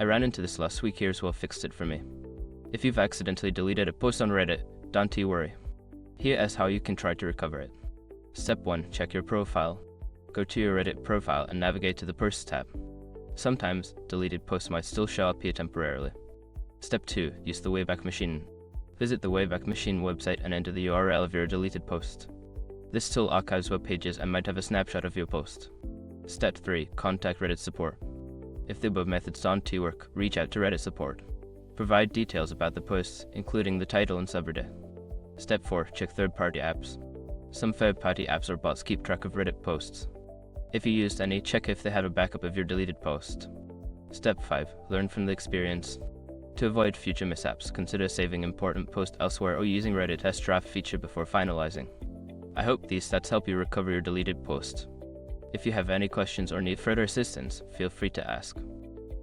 I ran into this last week. Here's what fixed it for me. If you've accidentally deleted a post on Reddit, don't worry. Here is how you can try to recover it. Step 1. Check your profile. Go to your Reddit profile and navigate to the Posts tab. Sometimes, deleted posts might still show up here temporarily. Step 2. Use the Wayback Machine. Visit the Wayback Machine website and enter the URL of your deleted post. This tool archives web pages and might have a snapshot of your post. Step 3. Contact Reddit support. If the above methods don't work, reach out to Reddit support. Provide details about the posts, including the title and subreddit. Step 4. Check third-party apps. Some third-party apps or bots keep track of Reddit posts. If you used any, check if they have a backup of your deleted post. Step 5. Learn from the experience. To avoid future mishaps, consider saving important posts elsewhere or using Reddit as draft feature before finalizing. I hope these stats help you recover your deleted post. If you have any questions or need further assistance, feel free to ask.